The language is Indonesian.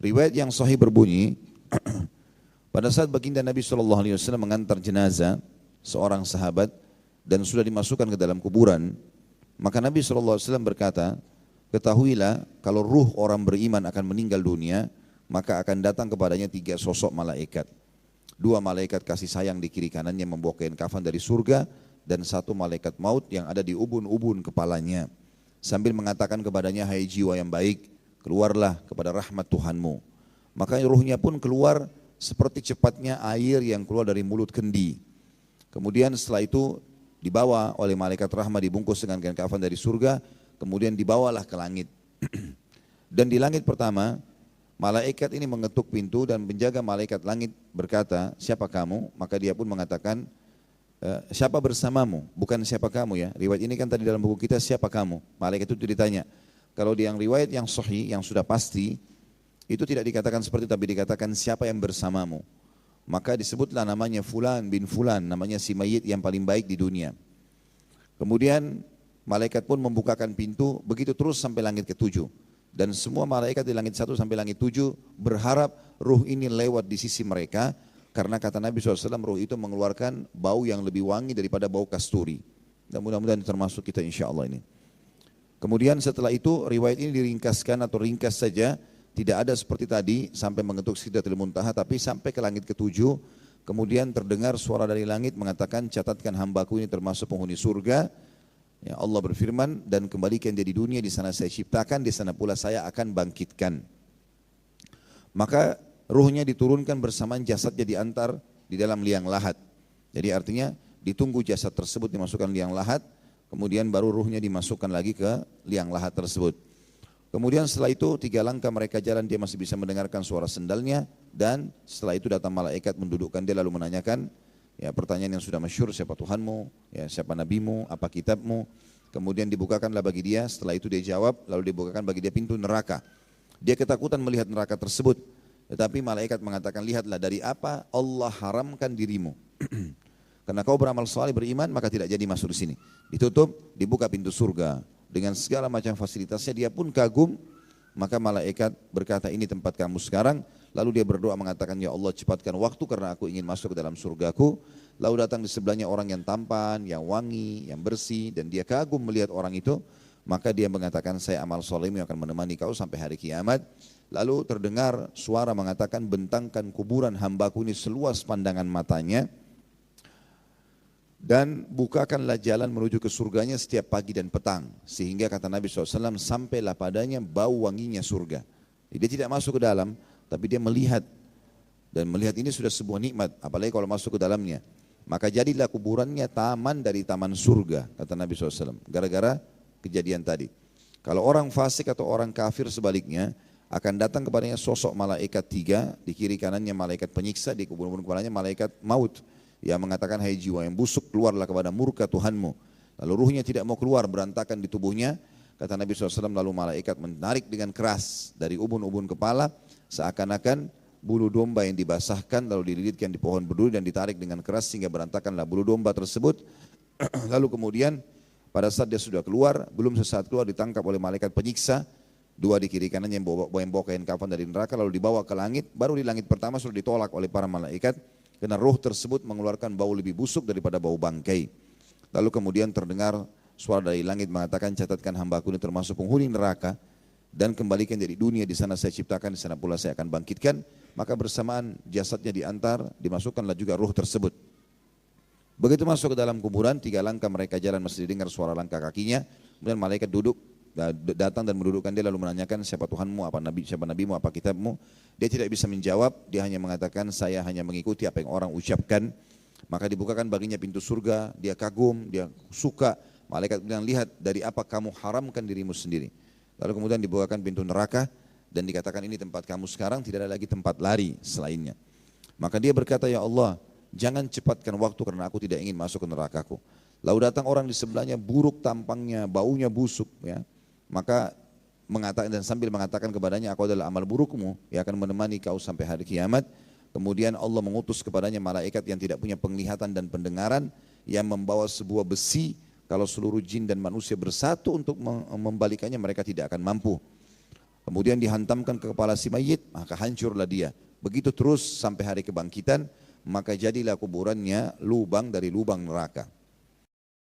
Riwayat yang sahih berbunyi, pada saat baginda Nabi SAW mengantar jenazah seorang sahabat dan sudah dimasukkan ke dalam kuburan, maka Nabi SAW berkata, ketahuilah kalau ruh orang beriman akan meninggal dunia, maka akan datang kepadanya 3 sosok malaikat. 2 malaikat kasih sayang di kiri kanannya membawa kain kafan dari surga, dan 1 malaikat maut yang ada di ubun-ubun kepalanya, sambil mengatakan kepadanya, hai jiwa yang baik, keluarlah kepada rahmat Tuhanmu. Maka ruhnya pun keluar seperti cepatnya air yang keluar dari mulut kendi. Kemudian setelah itu dibawa oleh malaikat rahmat, dibungkus dengan kain kafan dari surga, kemudian dibawalah ke langit. Dan di langit pertama, malaikat ini mengetuk pintu dan penjaga malaikat langit berkata, siapa kamu? Maka dia pun mengatakan, siapa bersamamu? Bukan siapa kamu ya. Riwayat ini kan tadi dalam buku kita, siapa kamu? Malaikat itu ditanya. Kalau di yang riwayat yang sahih, yang sudah pasti, itu tidak dikatakan seperti itu, tapi dikatakan siapa yang bersamamu. Maka disebutlah namanya Fulan bin Fulan, namanya si mayit yang paling baik di dunia. Kemudian malaikat pun membukakan pintu, begitu terus sampai langit ke-7. Dan semua malaikat di langit 1 sampai langit 7 berharap ruh ini lewat di sisi mereka, karena kata Nabi SAW ruh itu mengeluarkan bau yang lebih wangi daripada bau kasturi. Dan mudah-mudahan termasuk kita insya Allah ini. Kemudian setelah itu riwayat ini diringkaskan atau ringkas saja, tidak ada seperti tadi sampai mengetuk Sidratul Muntaha, tapi sampai ke langit ke-7. Kemudian terdengar suara dari langit mengatakan, catatkan hambaku ini termasuk penghuni surga. Ya, Allah berfirman, dan kembalikan dia di dunia, di sana saya ciptakan, di sana pula saya akan bangkitkan. Maka ruhnya diturunkan bersamaan jasadnya diantar di dalam liang lahat. Jadi artinya ditunggu jasad tersebut dimasukkan liang lahat, kemudian baru ruhnya dimasukkan lagi ke liang lahat tersebut. Kemudian setelah itu 3 langkah mereka jalan, dia masih bisa mendengarkan suara sendalnya, dan setelah itu datang malaikat mendudukkan dia lalu menanyakan ya pertanyaan yang sudah masyhur, siapa Tuhanmu, ya siapa nabimu, apa kitabmu. Kemudian dibukakanlah bagi dia, setelah itu dia jawab, lalu dibukakan bagi dia pintu neraka. Dia ketakutan melihat neraka tersebut, tetapi malaikat mengatakan, lihatlah dari apa Allah haramkan dirimu. Karena kau beramal saleh beriman, maka tidak jadi masuk di sini. Ditutup, dibuka pintu surga dengan segala macam fasilitasnya. Dia pun kagum, maka malaikat berkata, ini tempat kamu sekarang. Lalu dia berdoa mengatakan, ya Allah cepatkan waktu karena aku ingin masuk ke dalam surgaku. Lalu datang di sebelahnya orang yang tampan, yang wangi, yang bersih, dan dia kagum melihat orang itu. Maka dia mengatakan, saya amal solehmu yang akan menemani kau sampai hari kiamat. Lalu terdengar suara mengatakan, bentangkan kuburan hambaku ini seluas pandangan matanya, dan bukakanlah jalan menuju ke surganya setiap pagi dan petang. Sehingga kata Nabi SAW, sampailah padanya bau wanginya surga. Jadi dia tidak masuk ke dalam, tapi dia melihat. Dan melihat ini sudah sebuah nikmat, apalagi kalau masuk ke dalamnya. Maka jadilah kuburannya taman dari taman surga, kata Nabi SAW. Gara-gara kejadian tadi. Kalau orang fasik atau orang kafir sebaliknya, akan datang kepadanya sosok malaikat 3, di kiri kanannya malaikat penyiksa, di kubur-kubur kepalanya malaikat maut, yang mengatakan, hai jiwa yang busuk, keluarlah kepada murka Tuhanmu. Lalu ruhnya tidak mau keluar, berantakan di tubuhnya. Kata Nabi SAW, lalu malaikat menarik dengan keras dari ubun-ubun kepala, seakan-akan bulu domba yang dibasahkan lalu dililitkan di pohon berduri dan ditarik dengan keras sehingga berantakanlah bulu domba tersebut. Lalu kemudian pada saat dia sudah keluar, belum sesaat keluar ditangkap oleh malaikat penyiksa, 2 di kiri kanannya yang bawa kain kafan dari neraka, lalu dibawa ke langit. Baru di langit pertama sudah ditolak oleh para malaikat, karena roh tersebut mengeluarkan bau lebih busuk daripada bau bangkai. Lalu kemudian terdengar suara dari langit mengatakan, catatkan hambaku ini termasuk penghuni neraka, dan kembalikan dari dunia, di sana saya ciptakan, di sana pula saya akan bangkitkan. Maka bersamaan jasadnya diantar, dimasukkanlah juga ruh tersebut. Begitu masuk ke dalam kuburan, 3 langkah mereka jalan, masih didengar suara langkah kakinya. Kemudian malaikat datang dan mendudukkan dia lalu menanyakan, siapa Tuhanmu, apa nabi, siapa nabimu, apa kitabmu. Dia tidak bisa menjawab, dia hanya mengatakan, saya hanya mengikuti apa yang orang ucapkan. Maka dibukakan baginya pintu surga, dia kagum, dia suka. Malaikat bilang, lihat dari apa kamu haramkan dirimu sendiri. Lalu kemudian dibukakan pintu neraka dan dikatakan, ini tempat kamu sekarang, tidak ada lagi tempat lari selainnya. Maka dia berkata, ya Allah, jangan cepatkan waktu karena aku tidak ingin masuk ke nerakaku. Lalu datang orang di sebelahnya, buruk tampangnya, baunya busuk, ya. Maka mengatakan dan sambil mengatakan kepadanya, aku adalah amal burukmu yang akan menemani kau sampai hari kiamat. Kemudian Allah mengutus kepadanya malaikat yang tidak punya penglihatan dan pendengaran, yang membawa sebuah besi. Kalau seluruh jin dan manusia bersatu untuk membalikannya, mereka tidak akan mampu. kemudian dihantamkan ke kepala si mayit, maka hancurlah dia. Begitu terus sampai hari kebangkitan, maka jadilah kuburannya lubang dari lubang neraka.